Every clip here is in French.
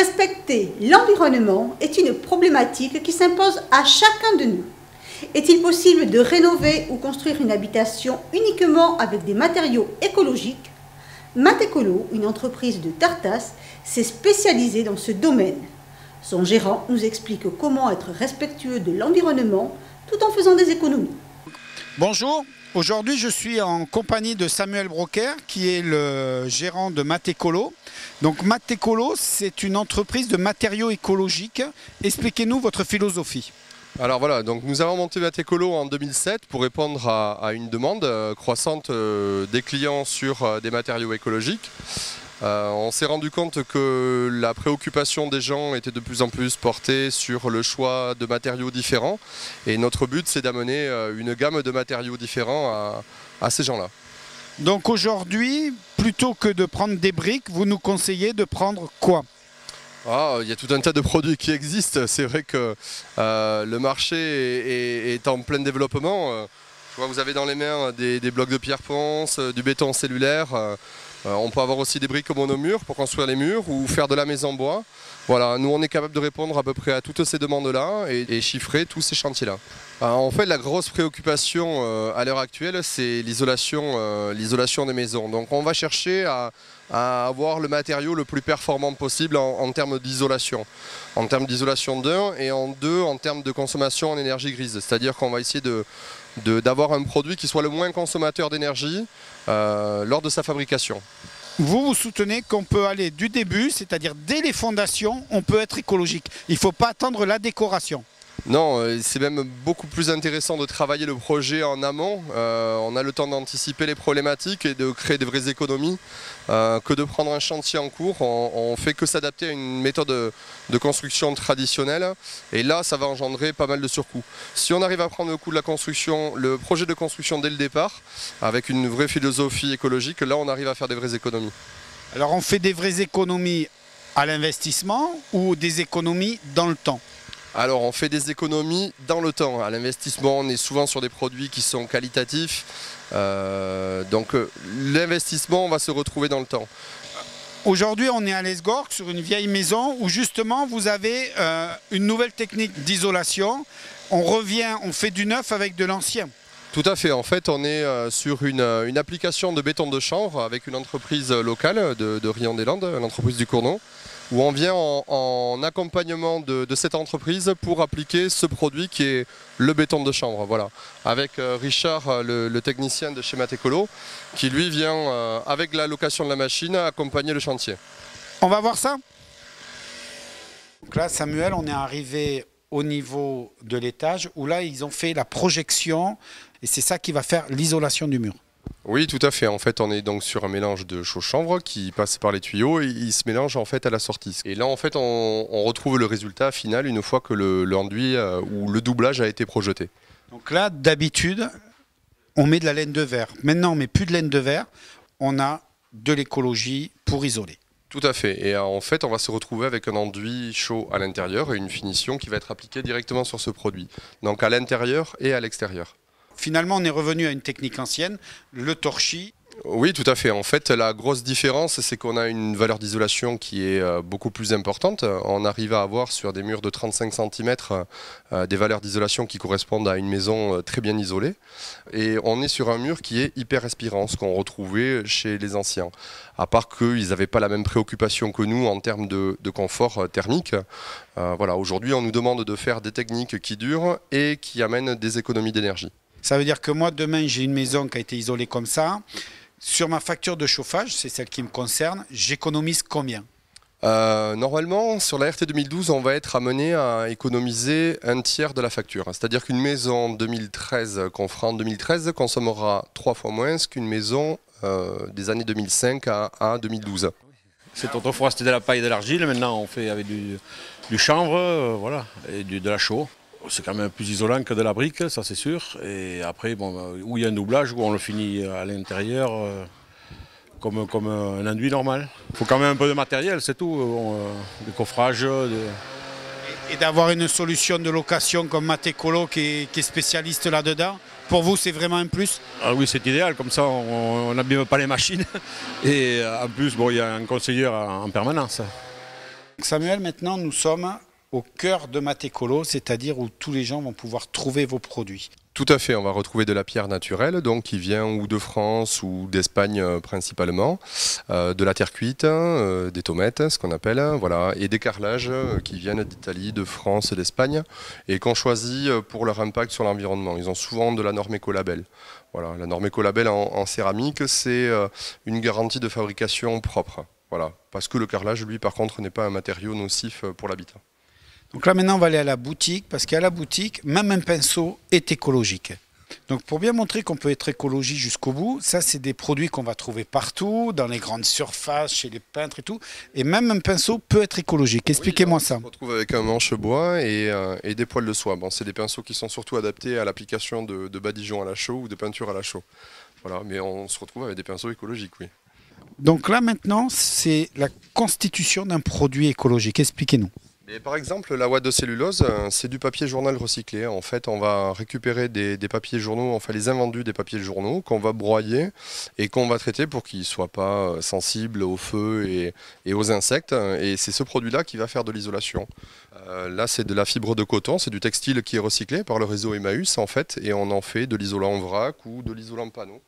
Respecter l'environnement est une problématique qui s'impose à chacun de nous. Est-il possible de rénover ou construire une habitation uniquement avec des matériaux écologiques? Matécolo, une entreprise de Tartas, s'est spécialisée dans ce domaine. Son gérant nous explique comment être respectueux de l'environnement tout en faisant des économies. Bonjour, aujourd'hui je suis en compagnie de Samuel Broker qui est le gérant de Matécolo. Donc Matécolo, c'est une entreprise de matériaux écologiques. Expliquez-nous votre philosophie. Alors voilà, donc nous avons monté Matécolo en 2007 pour répondre à une demande croissante des clients sur des matériaux écologiques. On s'est rendu compte que la préoccupation des gens était de plus en plus portée sur le choix de matériaux différents. Et notre but, c'est d'amener une gamme de matériaux différents à ces gens-là. Donc aujourd'hui, plutôt que de prendre des briques, vous nous conseillez de prendre quoi ? Il y a tout un tas de produits qui existent. C'est vrai que le marché est en plein développement. Je vois, vous avez dans les mains des blocs de pierre ponce, du béton cellulaire. On peut avoir aussi des briques monomures pour construire les murs ou faire de la maison en bois. Voilà, nous on est capable de répondre à peu près à toutes ces demandes-là et chiffrer tous ces chantiers-là. En fait, la grosse préoccupation à l'heure actuelle, c'est l'isolation des maisons. Donc on va chercher à avoir le matériau le plus performant possible en termes d'isolation. En termes d'isolation d'un et en deux en termes de consommation en énergie grise. C'est-à-dire qu'on va essayer d'avoir un produit qui soit le moins consommateur d'énergie lors de sa fabrication. Vous soutenez qu'on peut aller du début, c'est-à-dire dès les fondations, on peut être écologique. Il ne faut pas attendre la décoration. Non, c'est même beaucoup plus intéressant de travailler le projet en amont. On a le temps d'anticiper les problématiques et de créer de vraies économies que de prendre un chantier en cours. On fait que s'adapter à une méthode de construction traditionnelle et là, ça va engendrer pas mal de surcoûts. Si on arrive à prendre le projet de construction dès le départ, avec une vraie philosophie écologique, là, on arrive à faire des vraies économies. Alors, on fait des vraies économies à l'investissement ou des économies dans le temps ? Alors on fait des économies dans le temps. À l'investissement, on est souvent sur des produits qui sont qualitatifs. Donc l'investissement, on va se retrouver dans le temps. Aujourd'hui, on est à l'Esgorg sur une vieille maison où justement vous avez une nouvelle technique d'isolation. On fait du neuf avec de l'ancien. Tout à fait. En fait, on est sur une application de béton de chanvre avec une entreprise locale de Rion-des-Landes, l'entreprise du Cournon, où on vient en accompagnement de cette entreprise pour appliquer ce produit qui est le béton de chanvre. Voilà. Avec Richard, le technicien de chez Matécolo, qui lui vient, avec la location de la machine, accompagner le chantier. On va voir ça. Donc là, Samuel, on est arrivé au niveau de l'étage où là, ils ont fait la projection et c'est ça qui va faire l'isolation du mur. Oui, tout à fait. En fait, on est donc sur un mélange de chaux-chanvre qui passe par les tuyaux et il se mélange en fait à la sortie. Et là, en fait, on retrouve le résultat final une fois que l'enduit ou le doublage a été projeté. Donc là, d'habitude, on met de la laine de verre. Maintenant, on met plus de laine de verre. On a de l'écologie pour isoler. Tout à fait. Et en fait, on va se retrouver avec un enduit chaud à l'intérieur et une finition qui va être appliquée directement sur ce produit. Donc à l'intérieur et à l'extérieur. Finalement, on est revenu à une technique ancienne, le torchis. Oui, tout à fait. En fait, la grosse différence, c'est qu'on a une valeur d'isolation qui est beaucoup plus importante. On arrive à avoir sur des murs de 35 cm des valeurs d'isolation qui correspondent à une maison très bien isolée. Et on est sur un mur qui est hyper respirant, ce qu'on retrouvait chez les anciens. À part qu'ils n'avaient pas la même préoccupation que nous en termes de confort thermique. Voilà, aujourd'hui, on nous demande de faire des techniques qui durent et qui amènent des économies d'énergie. Ça veut dire que moi, demain, j'ai une maison qui a été isolée comme ça. Sur ma facture de chauffage, c'est celle qui me concerne, j'économise combien ? Normalement, sur la RT 2012, on va être amené à économiser un tiers de la facture. C'est-à-dire qu'une maison 2013 qu'on fera en 2013 consommera 3 fois moins qu'une maison des années 2005 à 2012. Autrefois, c'était de la paille et de l'argile. Maintenant, on fait avec du chanvre voilà, et de la chaux. C'est quand même plus isolant que de la brique, ça c'est sûr. Et après, bon, où il y a un doublage, où on le finit à l'intérieur comme un enduit normal. Il faut quand même un peu de matériel, c'est tout. Des coffrages. Et d'avoir une solution de location comme Matécolo qui est spécialiste là-dedans, pour vous c'est vraiment un plus ? Ah oui, c'est idéal, comme ça on n'abîme pas les machines. Et en plus, bon, il y a un conseiller en permanence. Donc Samuel, maintenant nous sommes au cœur de Matécolo, c'est-à-dire où tous les gens vont pouvoir trouver vos produits. Tout à fait, on va retrouver de la pierre naturelle, donc qui vient ou de France ou d'Espagne principalement, de la terre cuite, des tomates, ce qu'on appelle, voilà, et des carrelages qui viennent d'Italie, de France et d'Espagne, et qu'on choisit pour leur impact sur l'environnement. Ils ont souvent de la norme écolabel. Voilà, la norme écolabel en céramique, c'est une garantie de fabrication propre. Voilà, parce que le carrelage, lui, par contre, n'est pas un matériau nocif pour l'habitat. Donc là maintenant on va aller à la boutique, parce qu'à la boutique, même un pinceau est écologique. Donc pour bien montrer qu'on peut être écologique jusqu'au bout, ça c'est des produits qu'on va trouver partout, dans les grandes surfaces, chez les peintres et tout. Et même un pinceau peut être écologique. Expliquez-moi ça. On se retrouve avec un manche bois et des poils de soie. Bon, c'est des pinceaux qui sont surtout adaptés à l'application de badigeons à la chaux ou de peinture à la chaux. Voilà, mais on se retrouve avec des pinceaux écologiques, oui. Donc là maintenant, c'est la constitution d'un produit écologique. Expliquez-nous. Et par exemple, la ouate de cellulose, c'est du papier journal recyclé. En fait, on va récupérer des papiers journaux, enfin les invendus des papiers journaux qu'on va broyer et qu'on va traiter pour qu'ils ne soient pas sensibles au feu et aux insectes. Et c'est ce produit-là qui va faire de l'isolation. Là, c'est de la fibre de coton, c'est du textile qui est recyclé par le réseau Emmaüs en fait, et on en fait de l'isolant en vrac ou de l'isolant panneau.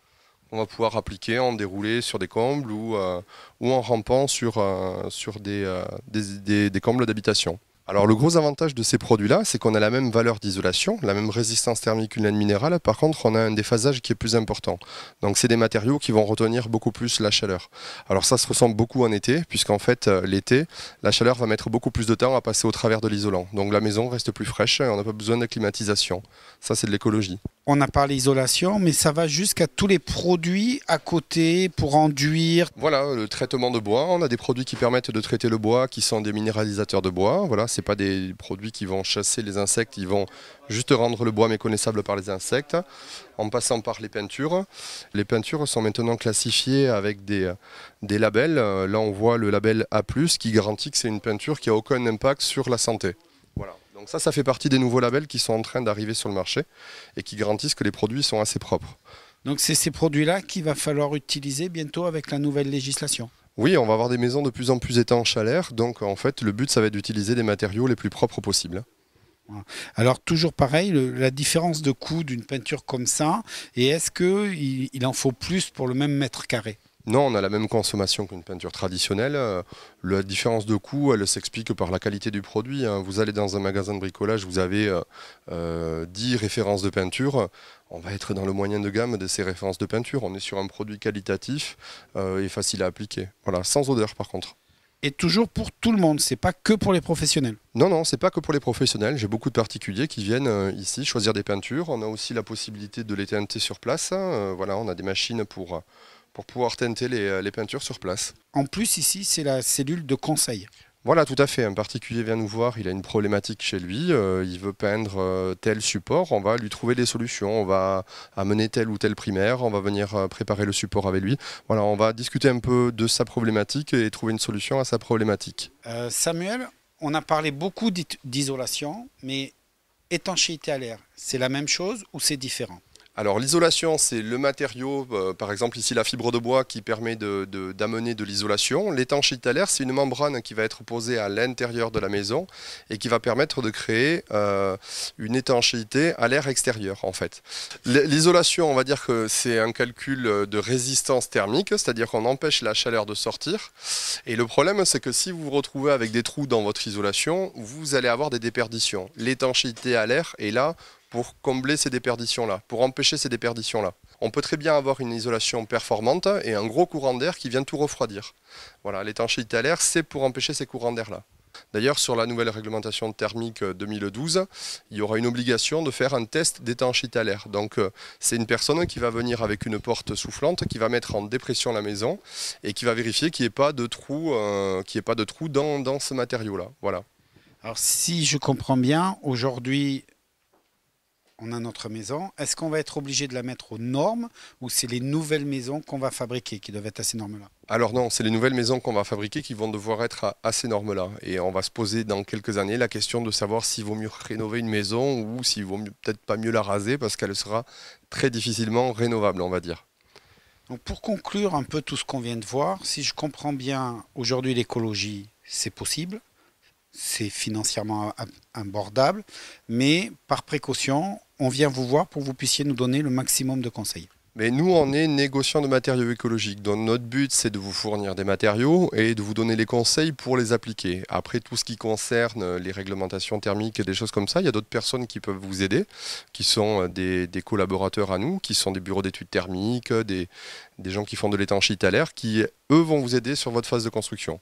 On va pouvoir appliquer en déroulé sur des combles ou en rampant sur des combles d'habitation. Alors le gros avantage de ces produits-là, c'est qu'on a la même valeur d'isolation, la même résistance thermique qu'une laine minérale. Par contre, on a un déphasage qui est plus important. Donc c'est des matériaux qui vont retenir beaucoup plus la chaleur. Alors ça se ressent beaucoup en été, puisqu'en fait l'été, la chaleur va mettre beaucoup plus de temps à passer au travers de l'isolant. Donc la maison reste plus fraîche et on n'a pas besoin de climatisation. Ça c'est de l'écologie. On a parlé isolation, mais ça va jusqu'à tous les produits à côté pour enduire. Voilà, le traitement de bois. On a des produits qui permettent de traiter le bois, qui sont des minéralisateurs de bois. Voilà, c'est pas des produits qui vont chasser les insectes, ils vont juste rendre le bois méconnaissable par les insectes. En passant par les peintures. Les peintures sont maintenant classifiées avec des labels. Là, on voit le label A+, qui garantit que c'est une peinture qui n'a aucun impact sur la santé. Voilà. Donc ça fait partie des nouveaux labels qui sont en train d'arriver sur le marché et qui garantissent que les produits sont assez propres. Donc c'est ces produits-là qu'il va falloir utiliser bientôt avec la nouvelle législation. Oui, on va avoir des maisons de plus en plus étanches à l'air, donc en fait le but ça va être d'utiliser des matériaux les plus propres possibles. Alors toujours pareil, la différence de coût d'une peinture comme ça, et est-ce qu'il en faut plus pour le même mètre carré ? Non, on a la même consommation qu'une peinture traditionnelle. La différence de coût, elle s'explique par la qualité du produit. Vous allez dans un magasin de bricolage, vous avez 10 références de peinture. On va être dans le moyen de gamme de ces références de peinture. On est sur un produit qualitatif et facile à appliquer. Voilà, sans odeur par contre. Et toujours pour tout le monde, c'est pas que pour les professionnels. Non, c'est pas que pour les professionnels. J'ai beaucoup de particuliers qui viennent ici choisir des peintures. On a aussi la possibilité de les teinter sur place. Voilà, on a des machines pour pouvoir teinter les peintures sur place. En plus, ici, c'est la cellule de conseil. Voilà, tout à fait. Un particulier vient nous voir, il a une problématique chez lui, il veut peindre tel support, on va lui trouver des solutions, on va amener tel ou tel primaire, on va venir préparer le support avec lui. Voilà, on va discuter un peu de sa problématique et trouver une solution à sa problématique. Samuel, on a parlé beaucoup d'isolation, mais étanchéité à l'air, c'est la même chose ou c'est différent ? Alors l'isolation, c'est le matériau, par exemple ici la fibre de bois qui permet d'amener de l'isolation. L'étanchéité à l'air, c'est une membrane qui va être posée à l'intérieur de la maison et qui va permettre de créer une étanchéité à l'air extérieur en fait. L'isolation, on va dire que c'est un calcul de résistance thermique, c'est-à-dire qu'on empêche la chaleur de sortir. Et le problème, c'est que si vous vous retrouvez avec des trous dans votre isolation, vous allez avoir des déperditions. L'étanchéité à l'air est là pour combler ces déperditions-là, pour empêcher ces déperditions-là. On peut très bien avoir une isolation performante et un gros courant d'air qui vient tout refroidir. Voilà, l'étanchéité à l'air, c'est pour empêcher ces courants d'air-là. D'ailleurs, sur la nouvelle réglementation thermique 2012, il y aura une obligation de faire un test d'étanchéité à l'air. Donc, c'est une personne qui va venir avec une porte soufflante, qui va mettre en dépression la maison et qui va vérifier qu'il n'y ait pas de trou, dans ce matériau-là. Voilà. Alors, si je comprends bien, aujourd'hui, on a notre maison. Est-ce qu'on va être obligé de la mettre aux normes ou c'est les nouvelles maisons qu'on va fabriquer qui doivent être à ces normes-là? Alors non, c'est les nouvelles maisons qu'on va fabriquer qui vont devoir être à ces normes-là. Et on va se poser dans quelques années la question de savoir s'il vaut mieux rénover une maison ou s'il vaut peut-être pas mieux la raser parce qu'elle sera très difficilement rénovable, on va dire. Donc pour conclure un peu tout ce qu'on vient de voir, si je comprends bien, aujourd'hui l'écologie, c'est possible. c'est financièrement abordable, mais par précaution, on vient vous voir pour que vous puissiez nous donner le maximum de conseils. Mais nous, on est négociants de matériaux écologiques. Donc notre but, c'est de vous fournir des matériaux et de vous donner les conseils pour les appliquer. Après, tout ce qui concerne les réglementations thermiques et des choses comme ça, il y a d'autres personnes qui peuvent vous aider, qui sont des collaborateurs à nous, qui sont des bureaux d'études thermiques, des gens qui font de l'étanchéité à l'air, qui, eux, vont vous aider sur votre phase de construction.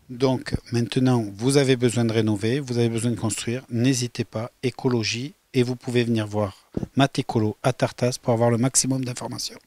Donc maintenant, vous avez besoin de rénover, vous avez besoin de construire, n'hésitez pas, écologie, et vous pouvez venir voir Matécolo à Tartas pour avoir le maximum d'informations.